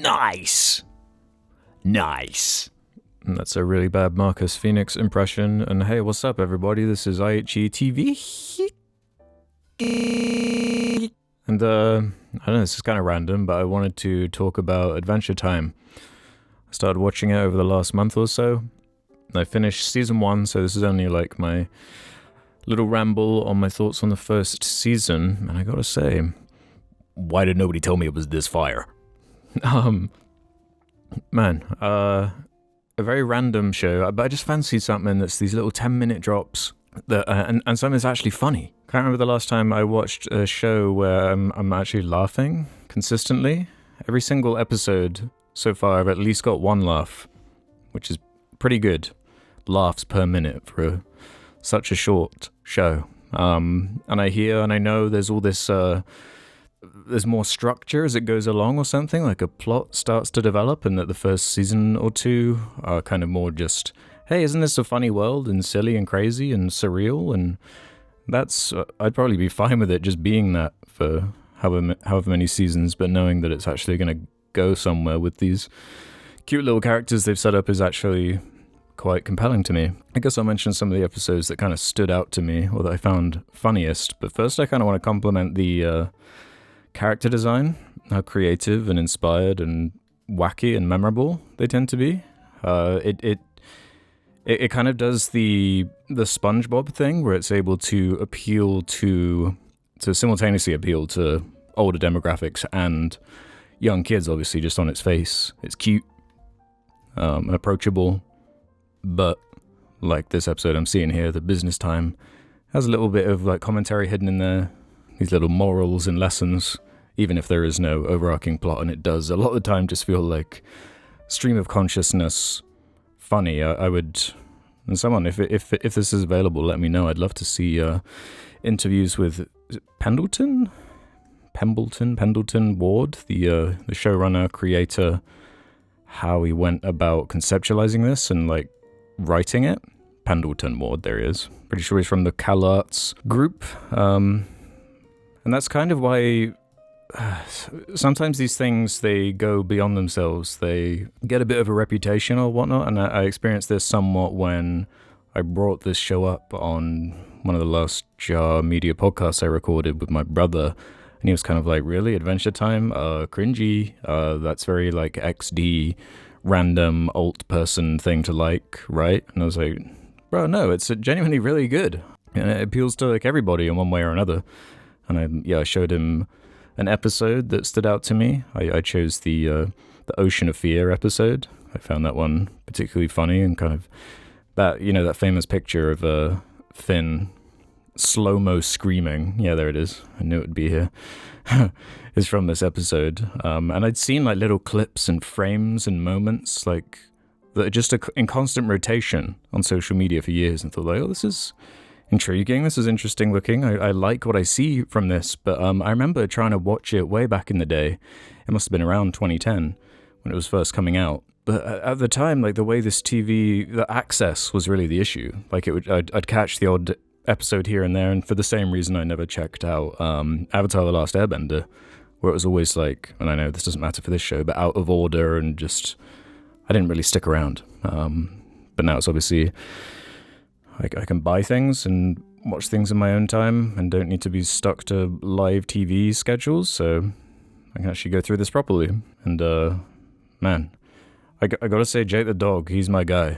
Nice. That's a really bad Marcus Phoenix impression. And hey, what's up, everybody? This is IHETV. And I don't know, this is kind of random, but I wanted to talk about Adventure Time. I started watching it over the last month or so. I finished season 1, so this is only like my little ramble on my thoughts on the first season. And I gotta say, why did nobody tell me it was this fire? A very random show, but I just fancied something that's these little 10-minute drops that, and something that's actually funny. Can't remember the last time I watched a show where I'm actually laughing consistently. Every single episode so far, I've at least got one laugh, which is pretty good. Laughs per minute for such a short show. And I hear and I know there's all this, there's more structure as it goes along or something, like a plot starts to develop, and that the first season or two are kind of more just, hey, isn't this a funny world and silly and crazy and surreal? And that's, I'd probably be fine with it just being that for however many seasons, but knowing that it's actually going to go somewhere with these cute little characters they've set up is actually quite compelling to me. I guess I'll mention some of the episodes that kind of stood out to me or that I found funniest, but first I kind of want to compliment the character design, how creative and inspired and wacky and memorable they tend to be. It kind of does the SpongeBob thing where it's able to appeal to simultaneously appeal to older demographics and young kids, obviously, just on its face. It's cute, approachable, but like this episode I'm seeing here, the business time, has a little bit of like commentary hidden in there, these little morals and lessons, even if there is no overarching plot, and it does a lot of the time just feel like stream of consciousness funny. I would, and someone, if this is available, let me know. I'd love to see interviews with Pendleton Ward, the showrunner, creator, how he went about conceptualizing this and like writing it. Pendleton Ward, there he is. Pretty sure he's from the CalArts group. And that's kind of why sometimes these things, they go beyond themselves. They get a bit of a reputation or whatnot, and I experienced this somewhat when I brought this show up on one of the last Jar Media podcasts I recorded with my brother, and he was kind of like, really? Adventure Time? Cringy? That's very like XD, random, alt person thing to like, right? And I was like, bro, no, it's genuinely really good. And it appeals to like everybody in one way or another. And I showed him an episode that stood out to me. I chose the Ocean of Fear episode. I found that one particularly funny, and kind of that, that famous picture of Finn slow-mo screaming. Yeah, there it is. I knew it would be here. Is from this episode. And I'd seen like little clips and frames and moments like that are just in constant rotation on social media for years, and thought like, oh, this is intriguing, this is interesting looking, I like what I see from this, but I remember trying to watch it way back in the day. It must have been around 2010 when it was first coming out, but at the time, like the way this TV, the access was really the issue. Like I'd catch the odd episode here and there, and for the same reason I never checked out Avatar: The Last Airbender, where it was always like, and I know this doesn't matter for this show, but out of order, and just I didn't really stick around. But now it's obviously I can buy things and watch things in my own time and don't need to be stuck to live TV schedules, so I can actually go through this properly. And man, I gotta say, Jake the dog, he's my guy.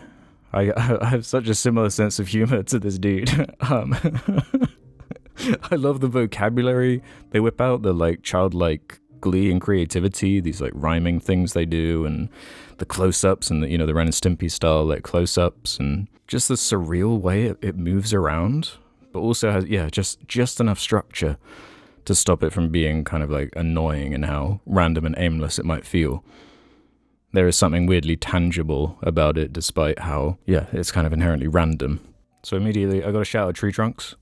I have such a similar sense of humor to this dude. I love the vocabulary they whip out, the like childlike glee and creativity, these like rhyming things they do, and the close-ups and the Ren and Stimpy style like close-ups, and just the surreal way it moves around, but also has just enough structure to stop it from being kind of like annoying and how random and aimless it might feel. There is something weirdly tangible about it, despite how it's kind of inherently random. So immediately I got a shout at Tree Trunks.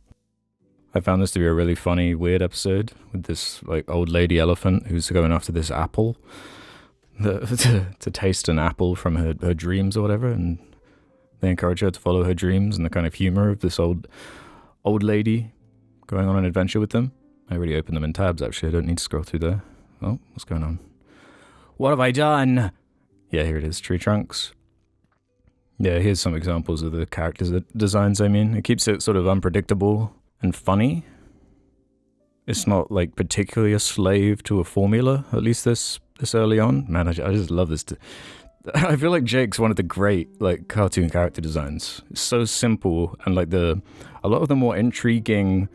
I found this to be a really funny, weird episode with this like old lady elephant who's going after this apple to taste an apple from her dreams or whatever, and they encourage her to follow her dreams, and the kind of humor of this old lady going on an adventure with them. I already opened them in tabs, actually. I don't need to scroll through there. Oh, what's going on? What have I done? Yeah, here it is, tree trunks. Yeah, here's some examples of the character designs, I mean. It keeps it sort of unpredictable and funny. It's not, like, particularly a slave to a formula, at least this early on. Man, I just love this. I feel like Jake's one of the great, like, cartoon character designs. It's so simple, and, like, a lot of the more intriguing,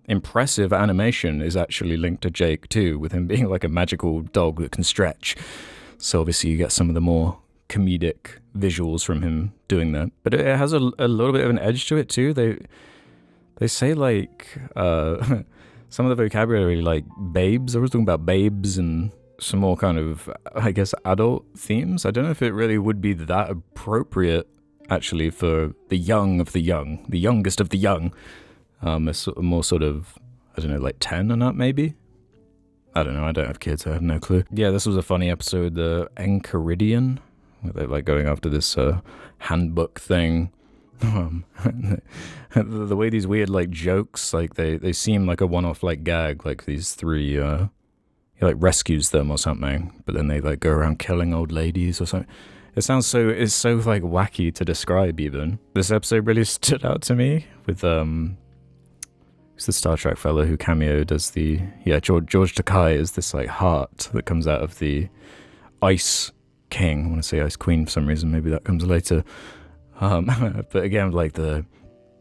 impressive animation is actually linked to Jake, too, with him being, like, a magical dog that can stretch. So, obviously, you get some of the more comedic visuals from him doing that. But it has a little bit of an edge to it, too. They say, like, some of the vocabulary, like babes. I was talking about babes and some more kind of, I guess, adult themes. I don't know if it really would be that appropriate, actually, for the young of the young, the youngest of the young. More sort of, I don't know, like 10 and up, maybe? I don't know, I don't have kids, I have no clue. Yeah, this was a funny episode, the Enchiridion, where they're, like, going after this handbook thing. The way these weird, like, jokes, like, they seem like a one-off, like, gag, like these three, he, like, rescues them or something, but then they, like, go around killing old ladies or something. It's so, like, wacky to describe, even. This episode really stood out to me with, it's the Star Trek fellow who cameoed as George Takei is this, like, heart that comes out of the Ice King. I want to say Ice Queen for some reason, maybe that comes later. But again, like, the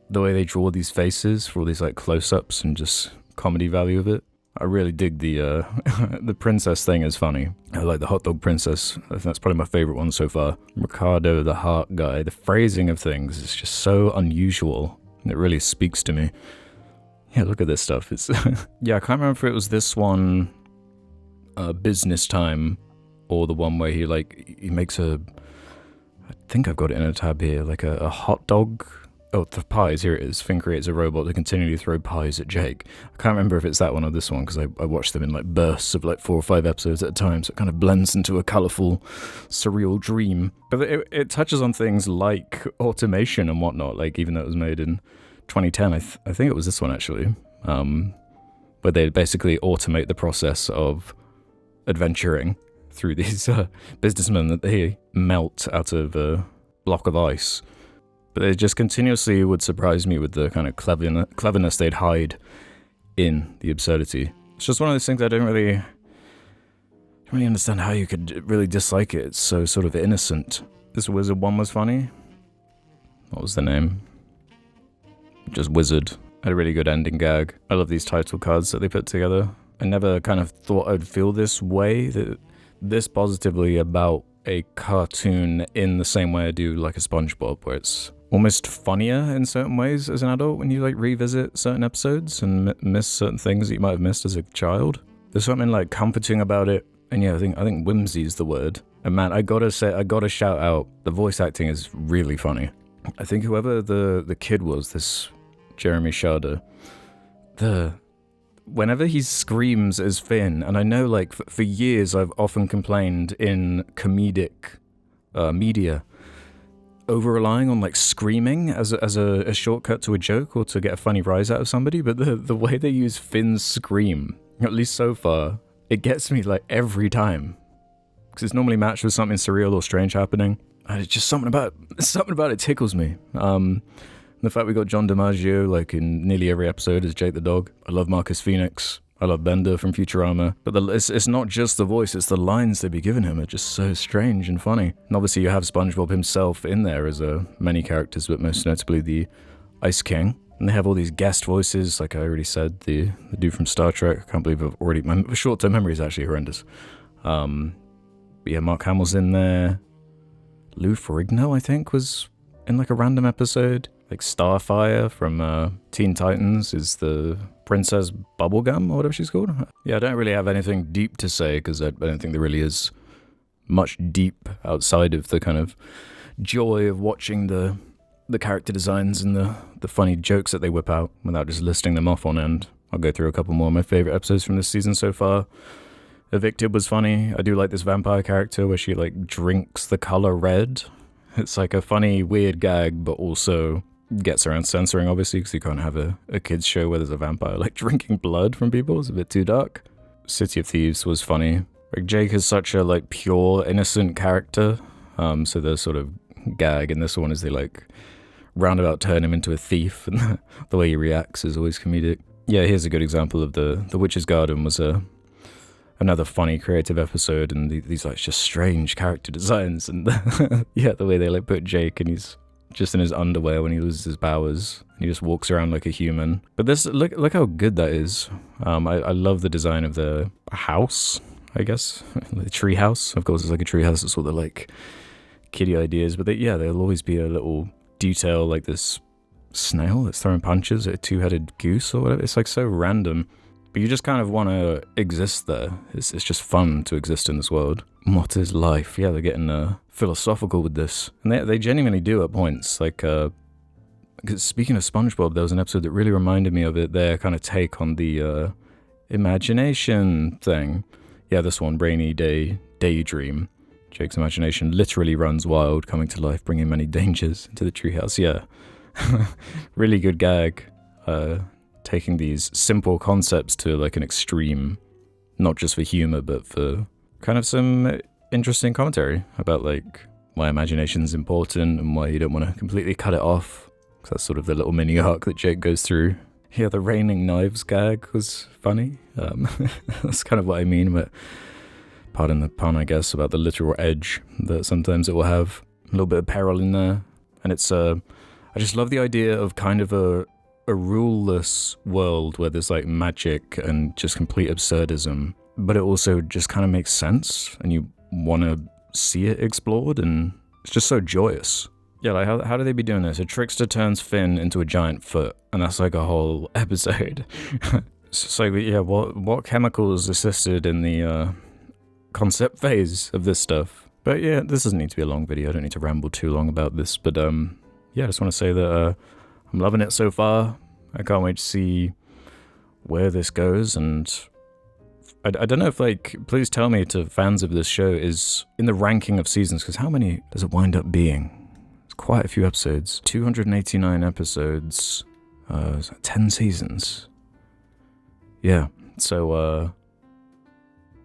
way they draw these faces for all these, like, close-ups and just comedy value of it. I really dig the the princess thing is funny. I like the hot dog princess. I think that's probably my favorite one so far. Ricardo, the heart guy. The phrasing of things is just so unusual. And it really speaks to me. Yeah, look at this stuff. It's yeah, I can't remember if it was this one, Business Time, or the one where he makes I think I've got it in a tab here, like a hot dog. Oh, the pies, here it is. Finn creates a robot that continually throw pies at Jake. I can't remember if it's that one or this one, because I watched them in, like, bursts of, like, 4 or 5 episodes at a time, so it kind of blends into a colourful, surreal dream. But it touches on things like automation and whatnot, like, even though it was made in 2010, I think it was this one, actually, where they basically automate the process of adventuring through these businessmen that they melt out of a block of ice. But they just continuously would surprise me with the kind of cleverness they'd hide in the absurdity. It's just one of those things I don't really understand how you could really dislike it. It's so sort of innocent. This Wizard one was funny. What was the name? Just Wizard. Had a really good ending gag. I love these title cards that they put together. I never kind of thought I'd feel this way, this positively about a cartoon in the same way I do like a SpongeBob, where it's almost funnier in certain ways as an adult when you, like, revisit certain episodes and miss certain things that you might have missed as a child. There's something, like, comforting about it. And yeah, I think whimsy is the word. And man, I gotta shout out, the voice acting is really funny. I think whoever the kid was, this Jeremy Sharder, whenever he screams as Finn, and I know, like, for years I've often complained in comedic media over relying on, like, screaming as a shortcut to a joke or to get a funny rise out of somebody, but the way they use Finn's scream, at least so far, it gets me, like, every time, because it's normally matched with something surreal or strange happening, and it's just something about it tickles me. The fact we got John DiMaggio, like, in nearly every episode as Jake the dog. I love Marcus Phoenix. I love Bender from Futurama. But it's not just the voice, it's the lines they be giving him are just so strange and funny. And obviously you have SpongeBob himself in there as many characters, but most notably the Ice King. And they have all these guest voices, like I already said, the dude from Star Trek. I can't believe my short-term memory is actually horrendous. But yeah, Mark Hamill's in there. Lou Ferrigno, I think, was in, like, a random episode. Like, Starfire from Teen Titans is the Princess Bubblegum, or whatever she's called. Yeah, I don't really have anything deep to say, because I don't think there really is much deep outside of the kind of joy of watching the character designs and the funny jokes that they whip out, without just listing them off on end. I'll go through a couple more of my favorite episodes from this season so far. Evicted was funny. I do like this vampire character where she, like, drinks the color red. It's like a funny, weird gag, but also gets around censoring, obviously, because you can't have a kids show where there's a vampire, like, drinking blood from people. It's a bit too dark. City of Thieves was funny. Like Jake is such a like pure, innocent character. So the sort of gag in this one is they like roundabout turn him into a thief, and the way he reacts is always comedic. Yeah, here's a good example of the Witch's Garden was another funny creative episode, and these like just strange character designs, and yeah, the way they like put Jake and he's just in his underwear when he loses his powers, and he just walks around like a human. But this look how good that is. I love the design of the house, I guess, the tree house. Of course, it's like a tree house. It's all the like kiddie ideas, but there'll always be a little detail like this snail that's throwing punches at a two-headed goose or whatever. It's like so random, but you just kind of want to exist there. It's just fun to exist in this world. What is life? Yeah, they're getting philosophical with this, and they genuinely do at points. Like, speaking of SpongeBob, there was an episode that really reminded me of it. Their kind of take on the imagination thing. Yeah, this one, Rainy Day Daydream. Jake's imagination literally runs wild, coming to life, bringing many dangers into the treehouse. Yeah, really good gag. Taking these simple concepts to like an extreme, not just for humor, but for kind of some interesting commentary about like why imagination's important and why you don't want to completely cut it off. Because that's sort of the little mini arc that Jake goes through. Yeah, the raining knives gag was funny. That's kind of what I mean, but pardon the pun, I guess, about the literal edge that sometimes it will have. A little bit of peril in there. And it's, I just love the idea of kind of a ruleless world where there's like magic and just complete absurdism, but it also just kind of makes sense and you want to see it explored, and it's just so joyous. Yeah, like how do they be doing this? A trickster turns Finn into a giant foot, and that's like a whole episode. It's like, yeah, what chemicals assisted in the concept phase of this stuff? But yeah, this doesn't need to be a long video. I don't need to ramble too long about this, but yeah, I just want to say that I'm loving it so far. I can't wait to see where this goes, and I don't know if, like, please tell me to fans of this show, is in the ranking of seasons, because how many does it wind up being? It's quite a few episodes. 289 episodes, 10 seasons. Yeah, so,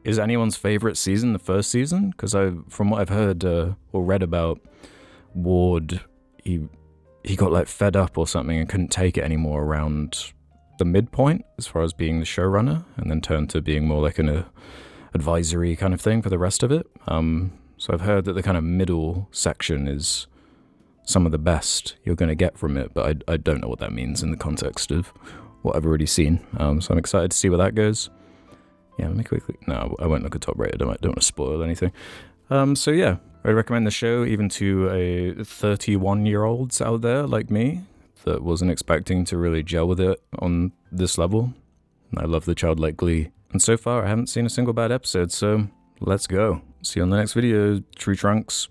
is anyone's favorite season the first season? Because from what I've heard or read about, Ward, he got like fed up or something and couldn't take it anymore around the midpoint as far as being the showrunner, and then turned to being more like an advisory kind of thing for the rest of it. So I've heard that the kind of middle section is some of the best you're going to get from it, but I don't know what that means in the context of what I've already seen. So I'm excited to see where that goes. Yeah, let me quickly... No, I won't look at top rated. I don't want to spoil anything. So yeah, I recommend the show even to a 31-year-olds out there like me that wasn't expecting to really gel with it on this level. I love the childlike glee. And so far, I haven't seen a single bad episode, so let's go. See you on the next video, tree trunks.